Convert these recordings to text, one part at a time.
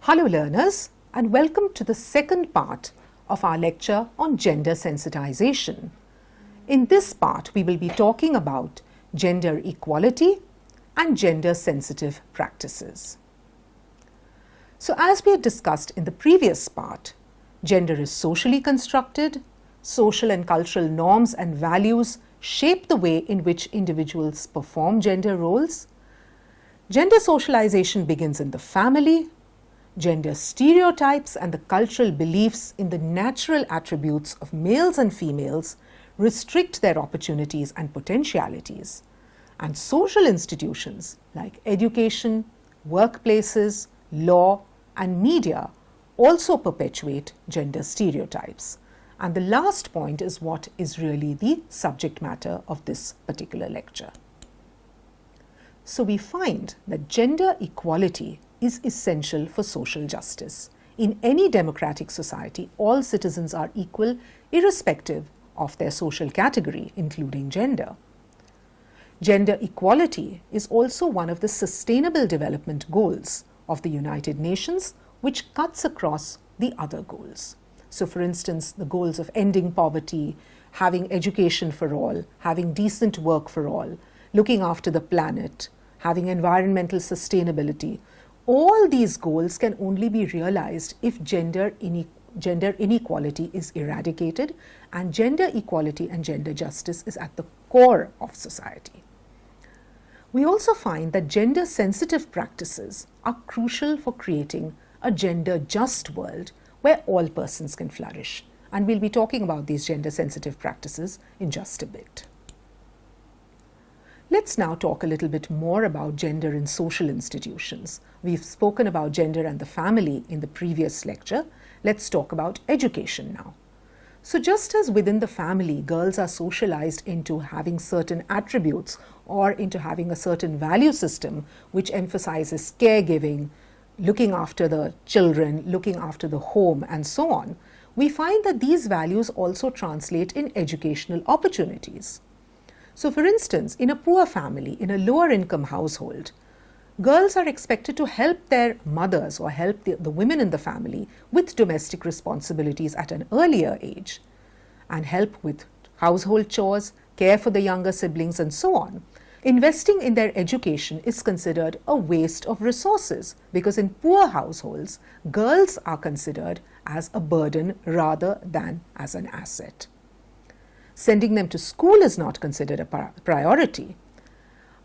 Hello learners, and welcome to the second part of our lecture on gender sensitization. In this part, we will be talking about gender equality and gender sensitive practices. So as we had discussed in the previous part, gender is socially constructed. Social and cultural norms and values shape the way in which individuals perform gender roles. Gender socialization begins in the family. Gender stereotypes and the cultural beliefs in the natural attributes of males and females restrict their opportunities and potentialities. And social institutions like education, workplaces, law, and media also perpetuate gender stereotypes. And the last point is what is really the subject matter of this particular lecture. So we find that gender equality is essential for social justice. In any democratic society, all citizens are equal irrespective of their social category, including gender. Gender equality is also one of the Sustainable Development Goals of the United Nations, which cuts across the other goals. So for instance, the goals of ending poverty, having education for all, having decent work for all, looking after the planet, having environmental sustainability. All these goals can only be realized if gender inequality is eradicated, and gender equality and gender justice is at the core of society. We also find that gender sensitive practices are crucial for creating a gender just world where all persons can flourish. And we'll be talking about these gender sensitive practices in just a bit. Let's now talk a little bit more about gender in social institutions. We've spoken about gender and the family in the previous lecture. Let's talk about education now. So just as within the family, girls are socialized into having certain attributes or into having a certain value system which emphasizes caregiving, looking after the children, looking after the home, and so on, we find that these values also translate in educational opportunities. So for instance, in a poor family, in a lower income household, girls are expected to help their mothers or help the women in the family with domestic responsibilities at an earlier age and help with household chores, care for the younger siblings, and so on. Investing in their education is considered a waste of resources because in poor households, girls are considered as a burden rather than as an asset. Sending them to school is not considered a priority.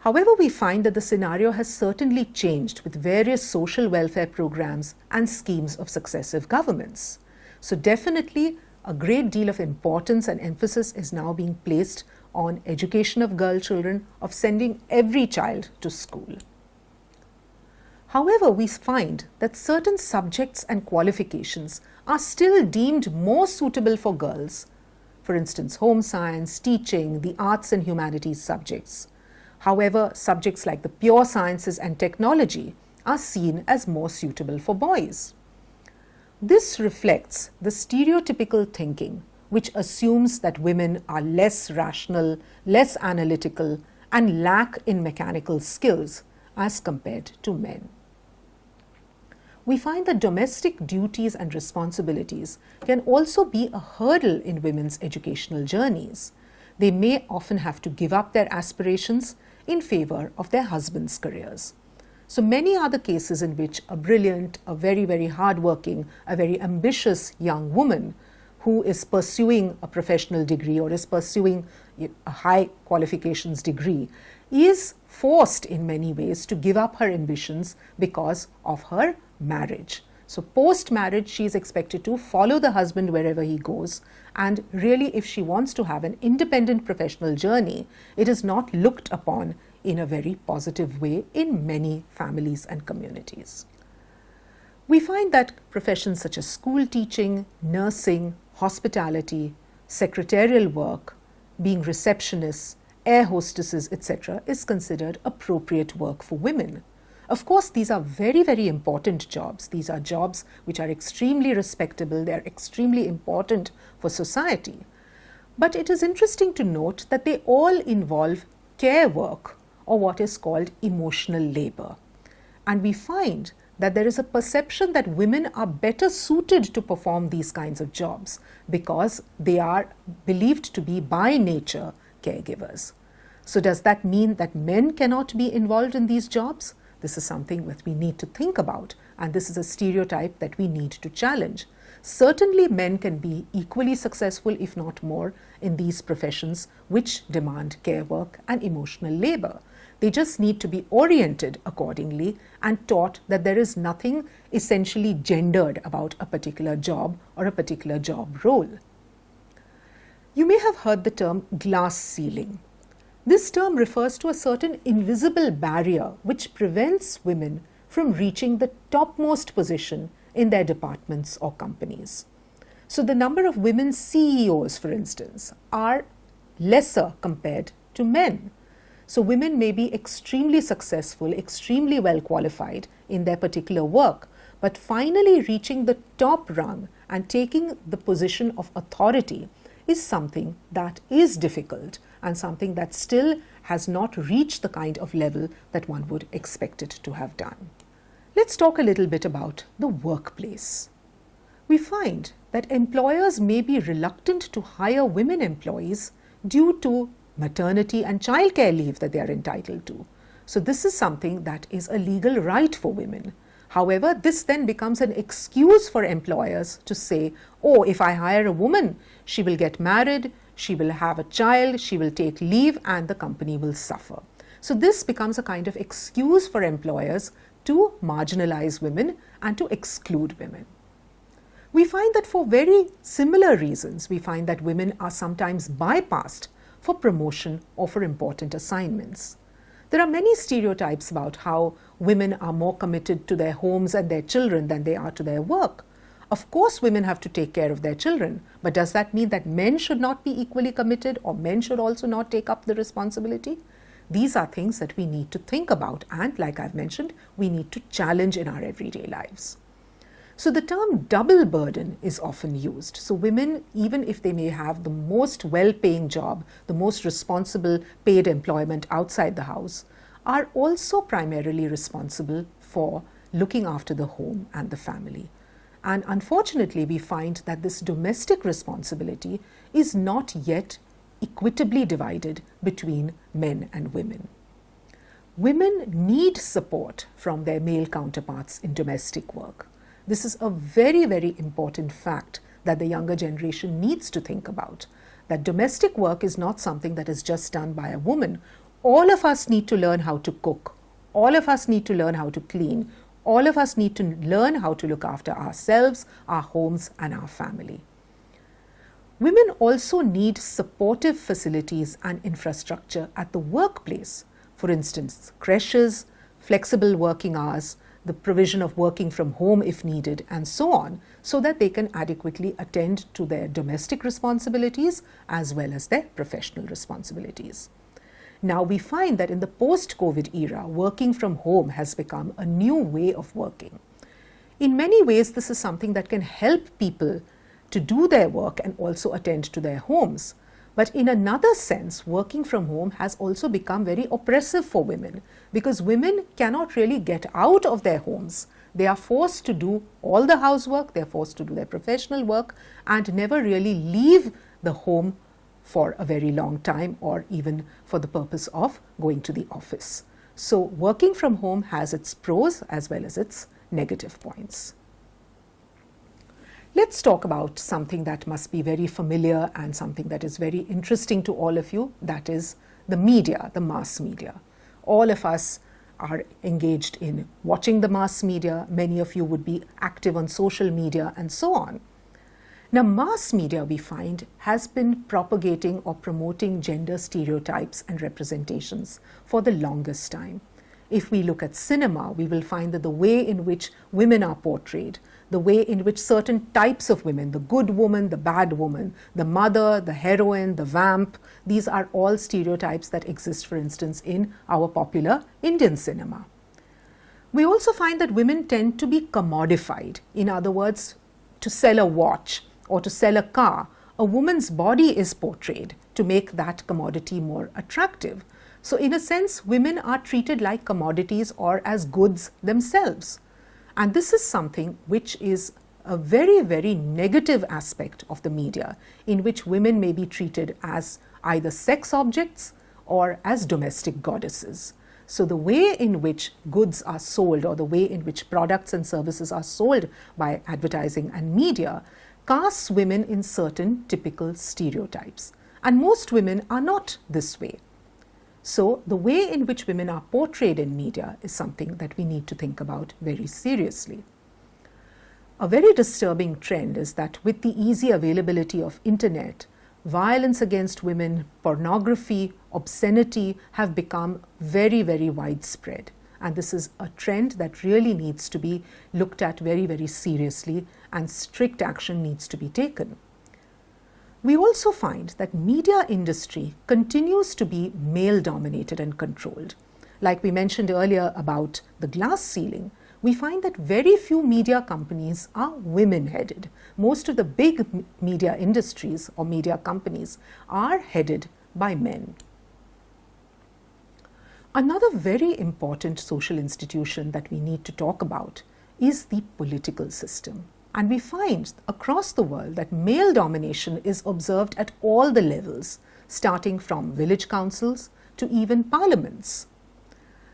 However, we find that the scenario has certainly changed with various social welfare programs and schemes of successive governments. So definitely a great deal of importance and emphasis is now being placed on education of girl children, of sending every child to school. However, we find that certain subjects and qualifications are still deemed more suitable for girls. For instance, home science, teaching, the arts and humanities subjects. However, subjects like the pure sciences and technology are seen as more suitable for boys. This reflects the stereotypical thinking which assumes that women are less rational, less analytical, and lack in mechanical skills as compared to men. We find that domestic duties and responsibilities can also be a hurdle in women's educational journeys. They may often have to give up their aspirations in favor of their husbands' careers. So many are the cases in which a brilliant, a very, very hardworking, a very ambitious young woman who is pursuing a professional degree or is pursuing a high qualifications degree is forced in many ways to give up her ambitions because of her marriage. So post-marriage, she is expected to follow the husband wherever he goes. And really, if she wants to have an independent professional journey, it is not looked upon in a very positive way in many families and communities. We find that professions such as school teaching, nursing, hospitality, secretarial work, being receptionists, air hostesses, etc., is considered appropriate work for women. Of course, these are very, very important jobs. These are jobs which are extremely respectable. They are extremely important for society. But it is interesting to note that they all involve care work or what is called emotional labor. And we find that there is a perception that women are better suited to perform these kinds of jobs because they are believed to be by nature caregivers. So does that mean that men cannot be involved in these jobs? This is something that we need to think about, and this is a stereotype that we need to challenge. Certainly men can be equally successful, if not more, in these professions which demand care work and emotional labor. They just need to be oriented accordingly and taught that there is nothing essentially gendered about a particular job or a particular job role. You may have heard the term glass ceiling. This term refers to a certain invisible barrier which prevents women from reaching the topmost position in their departments or companies. So the number of women CEOs, for instance, are lesser compared to men. So women may be extremely successful, extremely well qualified in their particular work, but finally reaching the top rung and taking the position of authority is something that is difficult and something that still has not reached the kind of level that one would expect it to have done. Let's talk a little bit about the workplace. We find that employers may be reluctant to hire women employees due to maternity and childcare leave that they are entitled to. So this is something that is a legal right for women. However, this then becomes an excuse for employers to say, oh, if I hire a woman, she will get married, she will have a child, she will take leave, and the company will suffer. So this becomes a kind of excuse for employers to marginalize women and to exclude women. We find that for very similar reasons, we find that women are sometimes bypassed for promotion or for important assignments. There are many stereotypes about how women are more committed to their homes and their children than they are to their work. Of course, women have to take care of their children, but does that mean that men should not be equally committed or men should also not take up the responsibility? These are things that we need to think about and, like I've mentioned, we need to challenge in our everyday lives. So the term double burden is often used. So women, even if they may have the most well-paying job, the most responsible paid employment outside the house, are also primarily responsible for looking after the home and the family. And unfortunately, we find that this domestic responsibility is not yet equitably divided between men and women. Women need support from their male counterparts in domestic work. This is a very, very important fact that the younger generation needs to think about, that domestic work is not something that is just done by a woman. All of us need to learn how to cook. All of us need to learn how to clean. All of us need to learn how to look after ourselves, our homes, and our family. Women also need supportive facilities and infrastructure at the workplace. For instance, creches, flexible working hours, the provision of working from home if needed, and so on, so that they can adequately attend to their domestic responsibilities as well as their professional responsibilities. Now we find that in the post-COVID era, working from home has become a new way of working. In many ways, this is something that can help people to do their work and also attend to their homes. But in another sense, working from home has also become very oppressive for women because women cannot really get out of their homes. They are forced to do all the housework, they're forced to do their professional work and never really leave the home for a very long time or even for the purpose of going to the office. So working from home has its pros as well as its negative points. Let's talk about something that must be very familiar and something that is very interesting to all of you, that is the media, the mass media. All of us are engaged in watching the mass media. Many of you would be active on social media and so on. Now, mass media, we find, has been propagating or promoting gender stereotypes and representations for the longest time. If we look at cinema, we will find that the way in which women are portrayed, the way in which certain types of women, the good woman, the bad woman, the mother, the heroine, the vamp, these are all stereotypes that exist, for instance, in our popular Indian cinema. We also find that women tend to be commodified. In other words, to sell a watch or to sell a car, a woman's body is portrayed to make that commodity more attractive. So in a sense, women are treated like commodities or as goods themselves. And this is something which is a very, very negative aspect of the media, in which women may be treated as either sex objects or as domestic goddesses. So the way in which goods are sold, or the way in which products and services are sold by advertising and media, casts women in certain typical stereotypes. And most women are not this way. So the way in which women are portrayed in media is something that we need to think about very seriously. A very disturbing trend is that with the easy availability of internet, violence against women, pornography, obscenity have become very, very widespread. And this is a trend that really needs to be looked at very, very seriously, and strict action needs to be taken. We also find that media industry continues to be male-dominated and controlled. Like we mentioned earlier about the glass ceiling, we find that very few media companies are women-headed. Most of the big media industries or media companies are headed by men. Another very important social institution that we need to talk about is the political system. And we find across the world that male domination is observed at all the levels, starting from village councils to even parliaments.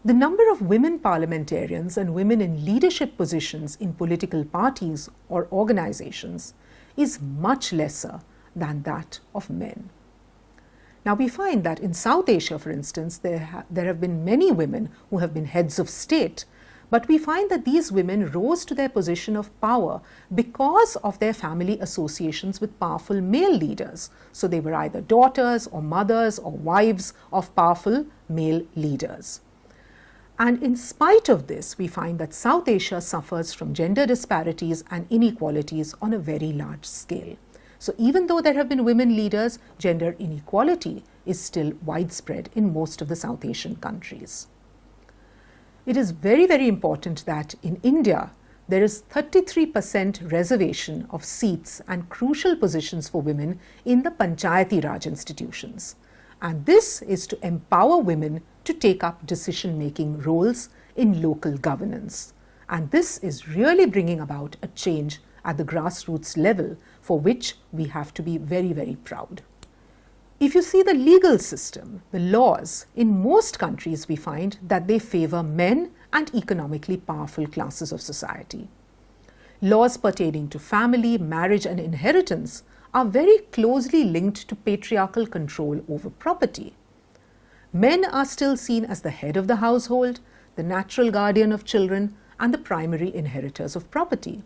The number of women parliamentarians and women in leadership positions in political parties or organizations is much lesser than that of men. Now we find that in South Asia, for instance, there have been many women who have been heads of state, but we find that these women rose to their position of power because of their family associations with powerful male leaders. So they were either daughters or mothers or wives of powerful male leaders. And in spite of this, we find that South Asia suffers from gender disparities and inequalities on a very large scale. So even though there have been women leaders, gender inequality is still widespread in most of the South Asian countries. It is very, very important that in India, there is 33% reservation of seats and crucial positions for women in the Panchayati Raj institutions. And this is to empower women to take up decision-making roles in local governance. And this is really bringing about a change at the grassroots level, for which we have to be very, very proud. If you see the legal system, the laws, in most countries we find that they favor men and economically powerful classes of society. Laws pertaining to family, marriage and inheritance are very closely linked to patriarchal control over property. Men are still seen as the head of the household, the natural guardian of children, and the primary inheritors of property.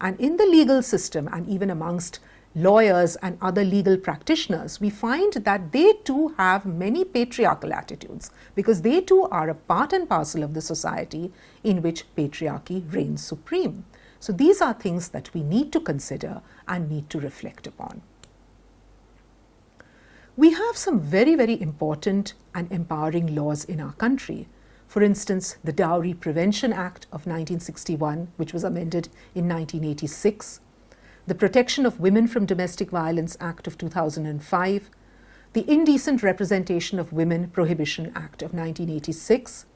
And in the legal system, and even amongst lawyers and other legal practitioners, we find that they too have many patriarchal attitudes, because they too are a part and parcel of the society in which patriarchy reigns supreme. So these are things that we need to consider and need to reflect upon. We have some very, very important and empowering laws in our country. For instance, the Dowry Prevention Act of 1961, which was amended in 1986, the Protection of Women from Domestic Violence Act of 2005, the Indecent Representation of Women Prohibition Act of 1986,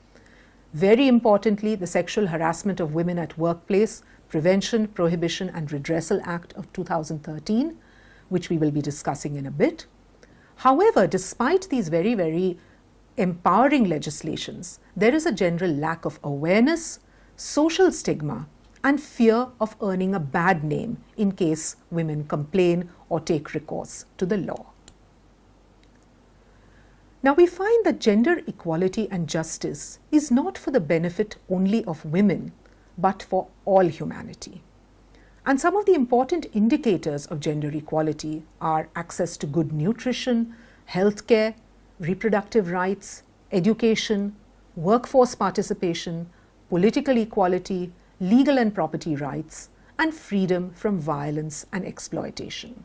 very importantly, the Sexual Harassment of Women at Workplace Prevention, Prohibition and Redressal Act of 2013, which we will be discussing in a bit. However, despite these very, very empowering legislations, there is a general lack of awareness, social stigma, and fear of earning a bad name in case women complain or take recourse to the law. Now we find that gender equality and justice is not for the benefit only of women, but for all humanity. And some of the important indicators of gender equality are access to good nutrition, healthcare, reproductive rights, education, workforce participation, political equality, legal and property rights, and freedom from violence and exploitation.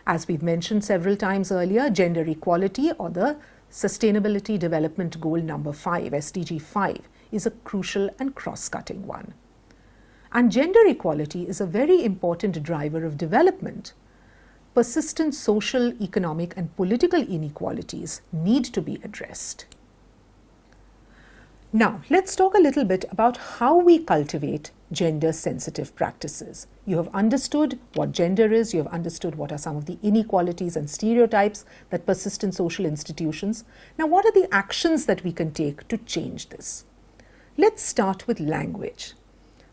As we've mentioned several times earlier, gender equality, or the Sustainability Development Goal number 5, SDG 5, is a crucial and cross-cutting one. And gender equality is a very important driver of development. Persistent social, economic, and political inequalities need to be addressed. Now, let's talk a little bit about how we cultivate gender-sensitive practices. You have understood what gender is, you have understood what are some of the inequalities and stereotypes that persist in social institutions. Now, what are the actions that we can take to change this? Let's start with language.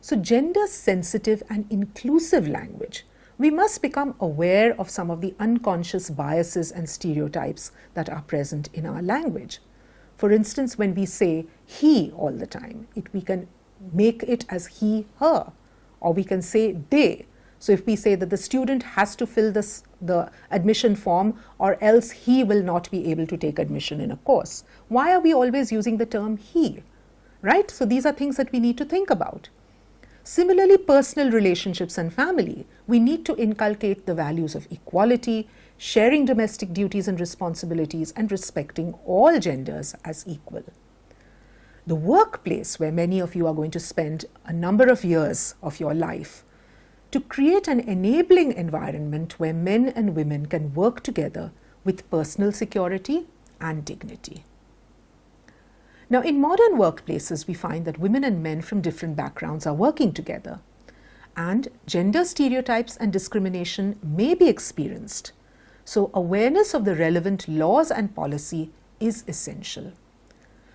So, gender-sensitive and inclusive language. We must become aware of some of the unconscious biases and stereotypes that are present in our language. For instance, when we say he all the time, we can make it as he, her, or we can say they. So if we say that the student has to fill the admission form or else he will not be able to take admission in a course. Why are we always using the term he? Right? So these are things that we need to think about. Similarly, personal relationships and family. We need to inculcate the values of equality, sharing domestic duties and responsibilities, and respecting all genders as equal. The workplace, where many of you are going to spend a number of years of your life, to create an enabling environment where men and women can work together with personal security and dignity. Now, in modern workplaces, we find that women and men from different backgrounds are working together, and gender stereotypes and discrimination may be experienced. So, awareness of the relevant laws and policy is essential.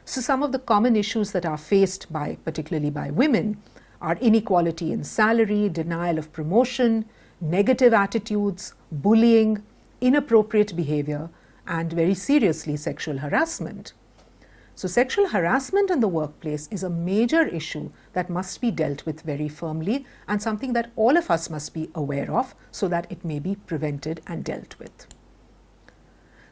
So, some of the common issues that are faced particularly by women, are inequality in salary, denial of promotion, negative attitudes, bullying, inappropriate behavior, and very seriously, sexual harassment. So sexual harassment in the workplace is a major issue that must be dealt with very firmly and something that all of us must be aware of so that it may be prevented and dealt with.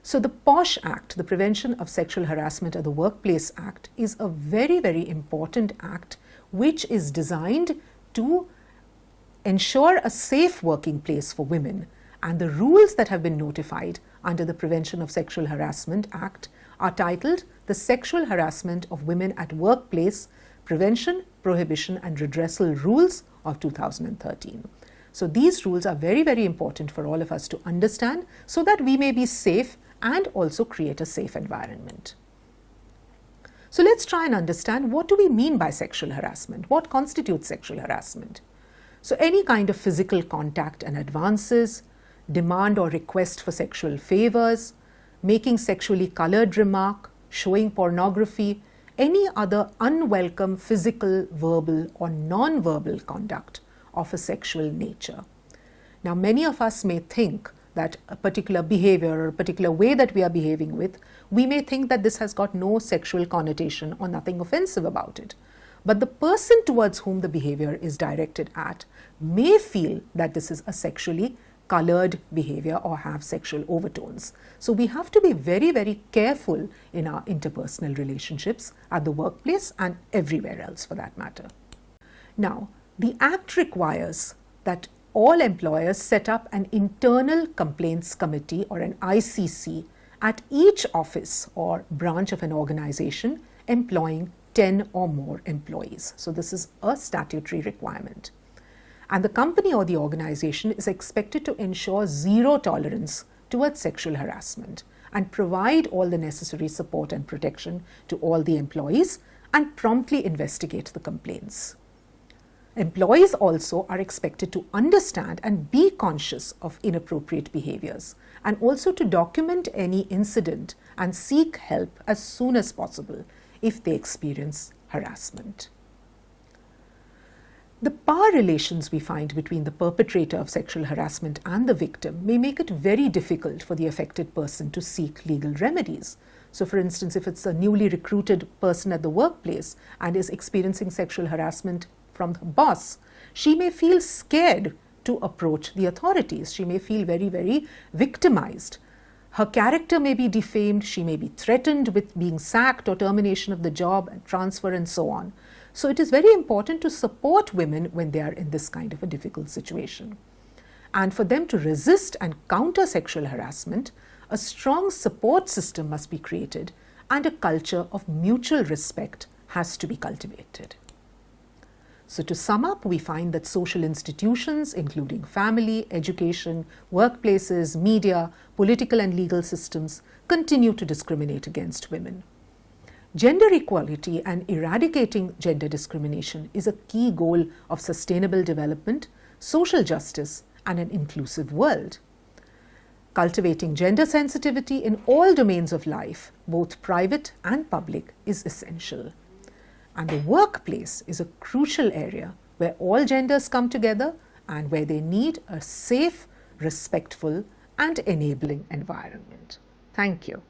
So the POSH Act, the Prevention of Sexual Harassment at the Workplace Act, is a very, very important act which is designed to ensure a safe working place for women, and the rules that have been notified under the Prevention of Sexual Harassment Act are titled the Sexual Harassment of Women at Workplace Prevention, Prohibition and Redressal Rules of 2013. So these rules are very, very important for all of us to understand so that we may be safe and also create a safe environment. So let's try and understand, what do we mean by sexual harassment? What constitutes sexual harassment? So any kind of physical contact and advances, demand or request for sexual favors, making sexually colored remark, showing pornography, any other unwelcome physical, verbal or non-verbal conduct of a sexual nature. Now, many of us may think that a particular behavior or a particular way that we are behaving with, we may think that this has got no sexual connotation or nothing offensive about it. But the person towards whom the behavior is directed at may feel that this is a sexually colored behavior or have sexual overtones. So we have to be very, very careful in our interpersonal relationships at the workplace and everywhere else for that matter. Now, the Act requires that all employers set up an internal complaints committee or an ICC at each office or branch of an organization employing 10 or more employees. So this is a statutory requirement. And the company or the organization is expected to ensure zero tolerance towards sexual harassment and provide all the necessary support and protection to all the employees and promptly investigate the complaints. Employees also are expected to understand and be conscious of inappropriate behaviors and also to document any incident and seek help as soon as possible if they experience harassment. The power relations we find between the perpetrator of sexual harassment and the victim may make it very difficult for the affected person to seek legal remedies. So for instance, if it's a newly recruited person at the workplace and is experiencing sexual harassment from the boss, she may feel scared to approach the authorities. She may feel very, very victimized. Her character may be defamed, she may be threatened with being sacked or termination of the job and transfer and so on. So it is very important to support women when they are in this kind of a difficult situation. And for them to resist and counter sexual harassment, a strong support system must be created and a culture of mutual respect has to be cultivated. So to sum up, we find that social institutions, including family, education, workplaces, media, political and legal systems, continue to discriminate against women. Gender equality and eradicating gender discrimination is a key goal of sustainable development, social justice, and an inclusive world. Cultivating gender sensitivity in all domains of life, both private and public, is essential. And the workplace is a crucial area where all genders come together and where they need a safe, respectful, and enabling environment. Thank you.